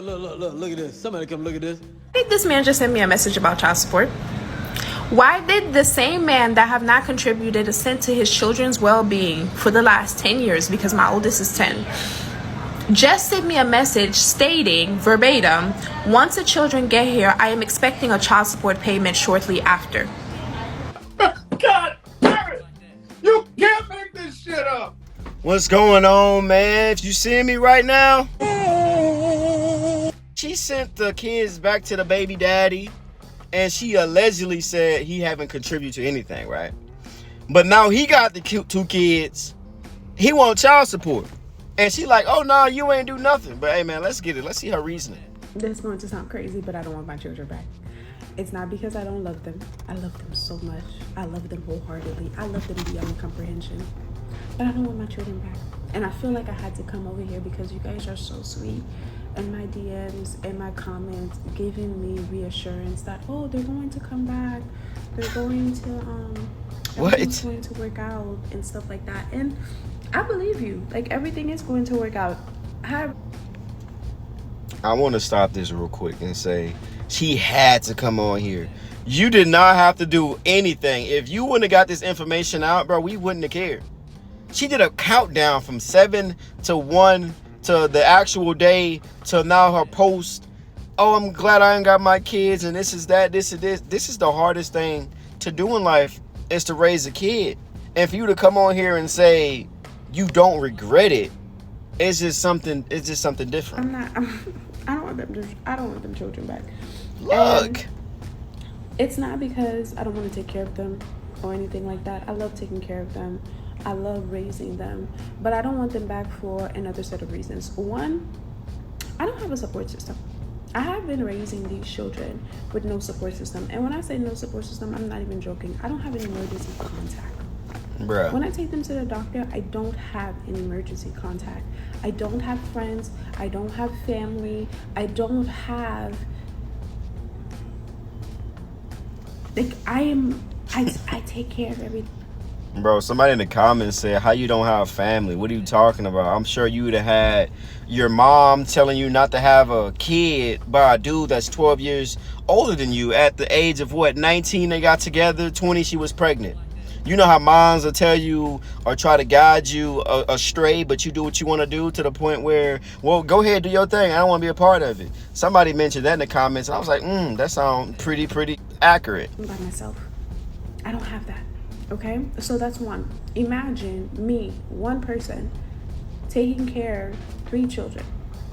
Look at this. Somebody come look at this. Did this man just send me a message about child support? Why did the same man that have not contributed a cent to his children's well-being for the last 10 years, because my oldest is 10, just sent me a message stating verbatim, once the children get here, I am expecting a child support payment shortly after. God damn it! You can't make this shit up! What's going on, man? If you seeing me right now, she sent the kids back to the baby daddy, and she allegedly said he haven't contributed to anything, right? But now he got the cute 2 kids. He want child support. And she like, oh, no, you ain't do nothing. But, hey, man, let's get it. Let's see her reasoning. This is going to sound crazy, but I don't want my children back. It's not because I don't love them. I love them so much. I love them wholeheartedly. I love them beyond comprehension. But I don't want my children back. And I feel like I had to come over here because you guys are so sweet. And my DMs and my comments giving me reassurance that, oh, they're going to come back. They're going to, everything's going to work out and stuff like that. And I believe you. Like, everything is going to work out. I want to stop this real quick and say she had to come on here. You did not have to do anything. If you wouldn't have got this information out, bro, we wouldn't have cared. She did a countdown from 7 to 1 to the actual day to now her post. Oh, I'm glad I ain't got my kids, and this is that, this is this. This is the hardest thing to do in life, is to raise a kid. And for you to come on here and say you don't regret it, it's just something different. I don't want them children back. Look. And it's not because I don't want to take care of them or anything like that. I love taking care of them. I love raising them, but I don't want them back for another set of reasons. One, I don't have a support system. I have been raising these children with no support system. And when I say no support system, I'm not even joking. I don't have an emergency contact. Bruh. When I take them to the doctor, I don't have an emergency contact. I don't have friends. I don't have family. I don't have, like, I take care of everything. Bro, somebody in the comments said, how you don't have family? What are you talking about? I'm sure you would have had your mom telling you not to have a kid by a dude that's 12 years older than you at the age of, 19 they got together, 20 she was pregnant. You know how moms will tell you or try to guide you astray, but you do what you want to do to the point where, well, go ahead, do your thing. I don't want to be a part of it. Somebody mentioned that in the comments, and I was like, that sounds pretty accurate. By myself. I don't have that. Okay, so that's one. Imagine me, one person, taking care of 3 children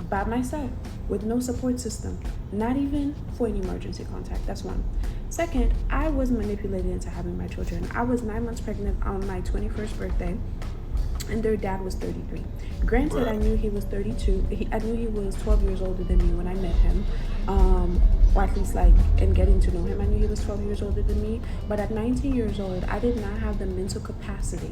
by myself with no support system, not even for an emergency contact. That's one. Second, I was manipulated into having my children. I was 9 months pregnant on my 21st birthday, and their dad was 33. Granted, I knew he was 32. I knew he was 12 years older than me when I met him. Or at least, like, in getting to know him, I knew he was 12 years older than me. But at 19 years old, I did not have the mental capacity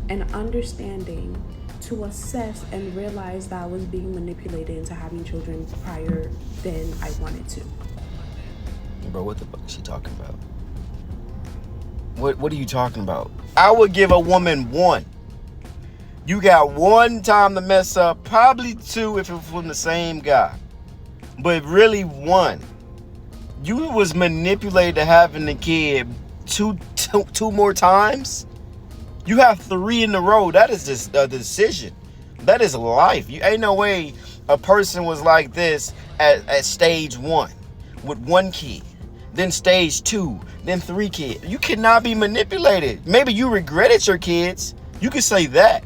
and understanding to assess and realize that I was being manipulated into having children prior than I wanted to. Bro, what the fuck is she talking about? What are you talking about? I would give a woman 1. You got 1 time to mess up, probably 2 if it was from the same guy. But really 1. You was manipulated to having the kid two more times? You have 3 in a row. That is just a decision. That is life. You ain't no way a person was like this at stage 1 with 1 kid. Then stage 2, then 3 kids. You cannot be manipulated. Maybe you regretted your kids. You could say that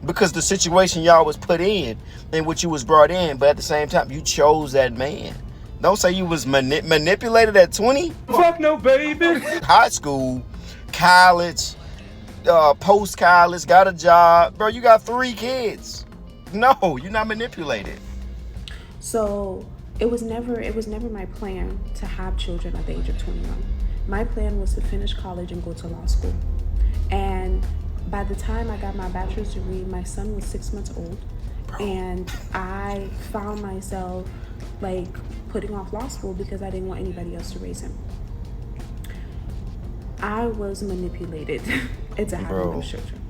because the situation y'all was put in and what you was brought in. But at the same time, you chose that man. Don't say you was manipulated at 20. Fuck no, baby. High school, college, post-college, got a job. Bro, you got 3 kids. No, you're not manipulated. So it was never my plan to have children at the age of 21. My plan was to finish college and go to law school. And by the time I got my bachelor's degree, my son was 6 months old. And I found myself, like, putting off law school because I didn't want anybody else to raise him. I was manipulated into having those children.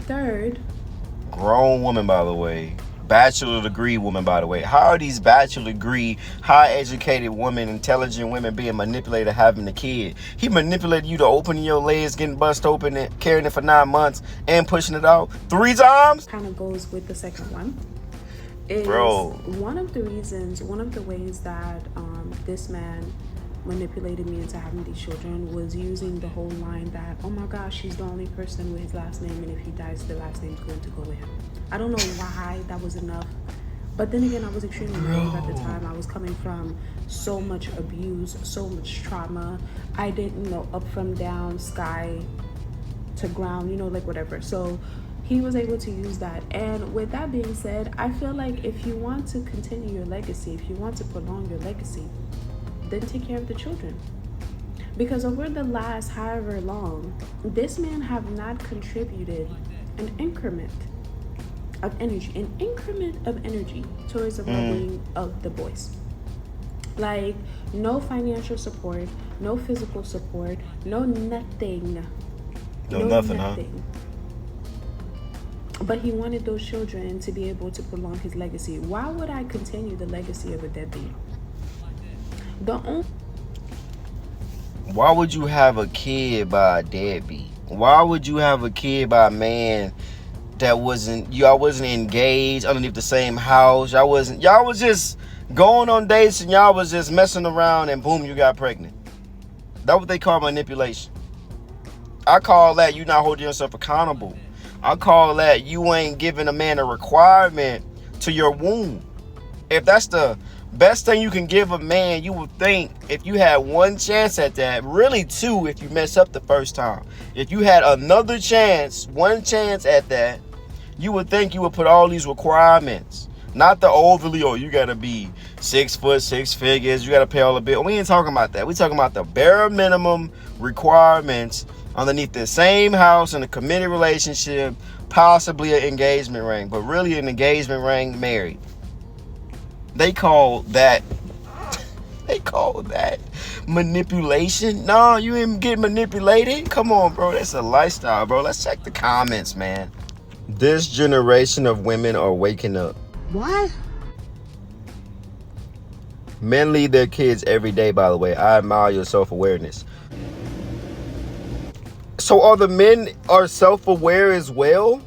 Third, grown woman, by the way, bachelor degree women, by the way. How are these bachelor degree, high educated women, intelligent women being manipulated having a kid? He manipulated you to opening your legs, getting bust open, and carrying it for 9 months and pushing it out 3 times? Kind of goes with the second one. Is Bro. one of the ways that this man manipulated me into having these children was using the whole line that, oh my gosh, he's the only person with his last name, and if he dies, the last name's going to go with him. I don't know why that was enough, but then again, I was extremely naive at the time. I was coming from so much abuse, so much trauma. I didn't know up from down, sky to ground, you know, like whatever. So he was able to use that. And with that being said, I feel like if you want to continue your legacy, if you want to prolong your legacy, then take care of the children. Because over the last however long, this man have not contributed an increment of energy towards the well-being of the boys. Like, no financial support, no physical support, no nothing. No nothing, huh? But he wanted those children to be able to prolong his legacy. Why would I continue the legacy of a deadbeat? Why would you have a kid by a deadbeat? Why would you have a kid by a man that y'all wasn't engaged underneath the same house? Y'all was just going on dates and y'all was just messing around and boom, you got pregnant. That's what they call manipulation. I call that you not holding yourself accountable. I call that you ain't giving a man a requirement to your womb. If that's the best thing you can give a man, you would think if you had one chance at that, really 2 if you mess up the first time. If you had another chance, one chance at that, you would think you would put all these requirements. Not the overly, you gotta be 6 foot, 6 figures, you gotta pay all the bills. We ain't talking about that. We talking about the bare minimum requirements underneath the same house in a committed relationship, possibly an engagement ring, but really an engagement ring married. They call that manipulation. No, you ain't getting manipulated. Come on, bro. That's a lifestyle, bro. Let's check the comments, man. This generation of women are waking up. What? Men leave their kids every day, by the way. I admire your self-awareness. So are the men are self-aware as well?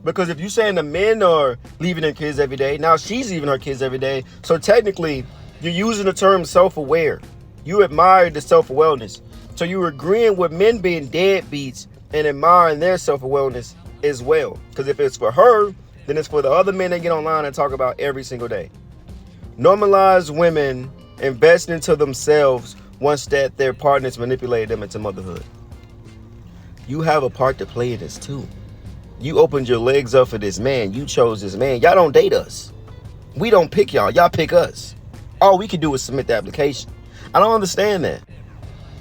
Because if you're saying the men are leaving their kids every day, now she's leaving her kids every day. So technically, you're using the term self-aware. You admire the self-awareness. So you're agreeing with men being deadbeats and admiring their self-awareness as well. Because if it's for her, then it's for the other men that get online and talk about every single day. Normalize women investing into themselves once that their partners manipulated them into motherhood. You have a part to play in this too. You opened your legs up for this man. You chose this man. Y'all don't date us. We don't pick y'all. Y'all pick us. All we can do is submit the application. I don't understand that.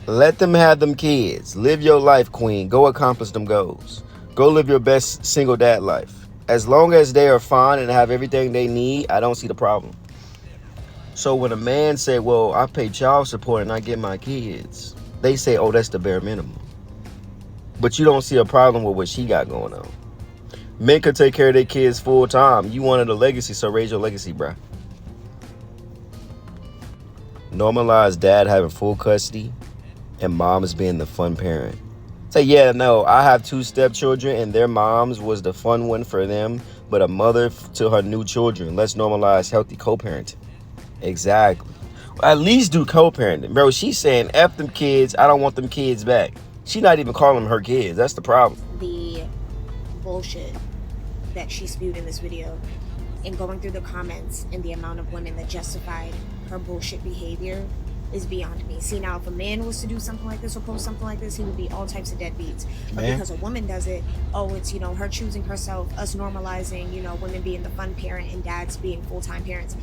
Let them have them kids. Live your life, queen. Go accomplish them goals. Go live your best single dad life. As long as they are fine and have everything they need, I don't see the problem. So when a man say, well, I pay child support and I get my kids, they say, oh, that's the bare minimum. But you don't see a problem with what she got going on. Men could take care of their kids full time. You wanted a legacy, so raise your legacy, bruh. Normalize dad having full custody and moms being the fun parent. Say, yeah, no, I have 2 stepchildren and their moms was the fun one for them, but a mother to her new children. Let's normalize healthy co-parenting. Exactly. At least do co-parenting. Bro, she's saying, F them kids, I don't want them kids back. She not even calling them her kids. That's the problem. The bullshit that she spewed in this video, and going through the comments and the amount of women that justified her bullshit behavior is beyond me. See, now if a man was to do something like this or post something like this, he would be all types of deadbeats. But because a woman does it, oh, it's, her choosing herself, us normalizing, women being the fun parent and dads being full-time parents.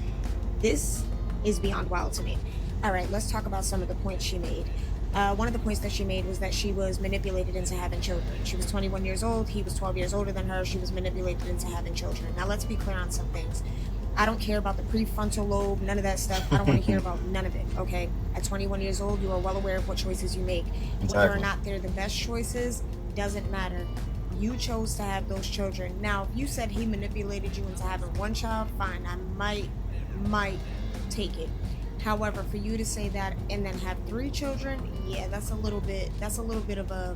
This is beyond wild to me. All right, let's talk about some of the points she made. One of the points that she made was that she was manipulated into having children. She was 21 years old. He was 12 years older than her. She was manipulated into having children. Now, let's be clear on some things. I don't care about the prefrontal lobe, none of that stuff. I don't want to hear about none of it, okay? At 21 years old, you are well aware of what choices you make. Exactly. Whether or not they're the best choices doesn't matter. You chose to have those children. Now, if you said he manipulated you into having one child, fine, I might take it. However, for you to say that and then have 3 children, yeah, that's a little bit of a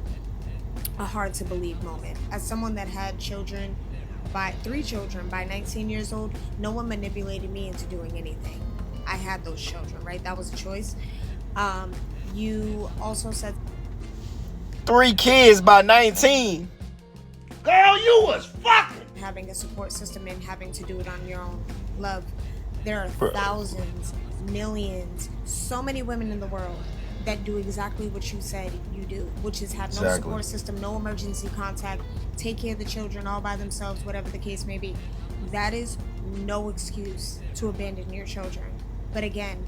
hard to believe moment. As someone that had 3 children by 19 years old, no one manipulated me into doing anything. I had those children, right? That was a choice. You also said 3 kids by 19. Girl, you was fucking. having a support system and having to do it on your own. Love, there are thousands, millions, so many women in the world that do exactly what you said you do, which is have no support system, no emergency contact, take care of the children all by themselves, whatever the case may be. That is no excuse to abandon your children. But again,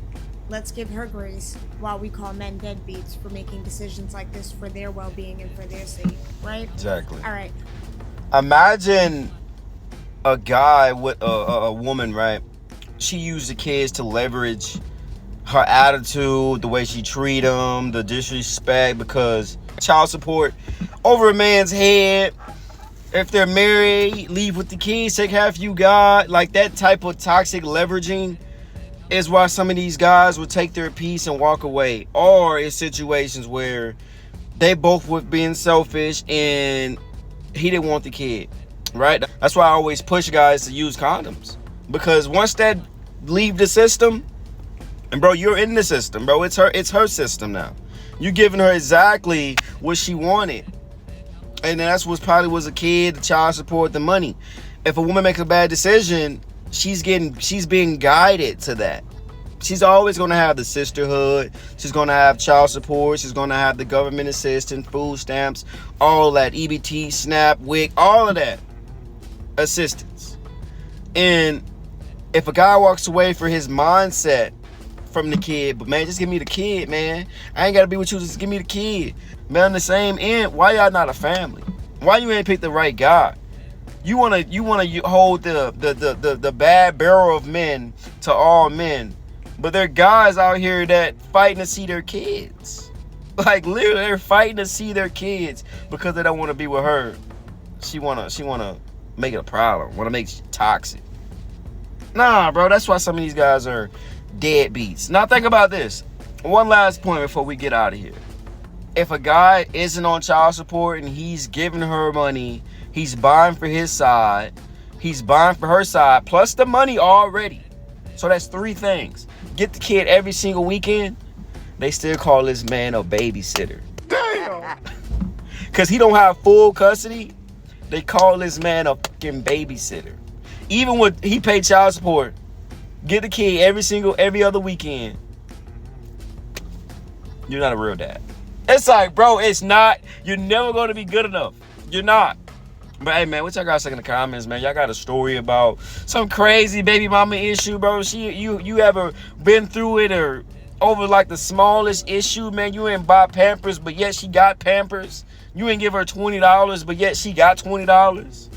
let's give her grace while we call men deadbeats for making decisions like this for their well-being and for their sake, right? Exactly. All right. Imagine a guy with a woman, right? She used the kids to leverage her attitude, the way she treat them, the disrespect, because child support over a man's head. If they're married, leave with the kids, take half you got. Like that type of toxic leveraging is why some of these guys would take their piece and walk away. Or in situations where they both were being selfish and he didn't want the kid, right? That's why I always push guys to use condoms. Because once that leave the system, and bro, you're in the system, bro. It's her system now. You're giving her exactly what she wanted. And that's what probably was a kid, the child support, the money. If a woman makes a bad decision, she's being guided to that. She's always going to have the sisterhood. She's going to have child support. She's going to have the government assistance, food stamps, all that, EBT, SNAP, WIC, all of that assistance. And if a guy walks away for his mindset from the kid, but man, just give me the kid, man. I ain't got to be with you. Just give me the kid. Man, on the same end, why y'all not a family? Why you ain't pick the right guy? You wanna hold the bad barrel of men to all men, but there are guys out here that fighting to see their kids. Like literally, they're fighting to see their kids because they don't want to be with her. She wanna make it a problem. Want to make it toxic. Nah, bro. That's why some of these guys are deadbeats. Now think about this. One last point before we get out of here. If a guy isn't on child support and he's giving her money, he's buying for his side, he's buying for her side, plus the money already. So that's 3 things. Get the kid every single weekend. They still call this man a babysitter. Damn. Because he don't have full custody, they call this man a fucking babysitter. Even when he paid child support, get the kid every other weekend. You're not a real dad. It's like, bro, it's not. You're never going to be good enough. You're not. But hey, man, what y'all guys say in the comments, man? Y'all got a story about some crazy baby mama issue, bro? You ever been through it or over like the smallest issue, man? You ain't buy Pampers, but yet she got Pampers. You ain't give her $20, but yet she got $20.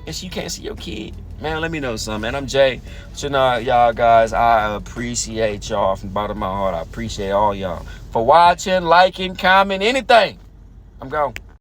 And she can't see your kid. Man, let me know something, man. I'm Jay. So now, y'all guys, I appreciate y'all from the bottom of my heart. I appreciate all y'all for watching, liking, comment, anything. I'm gone.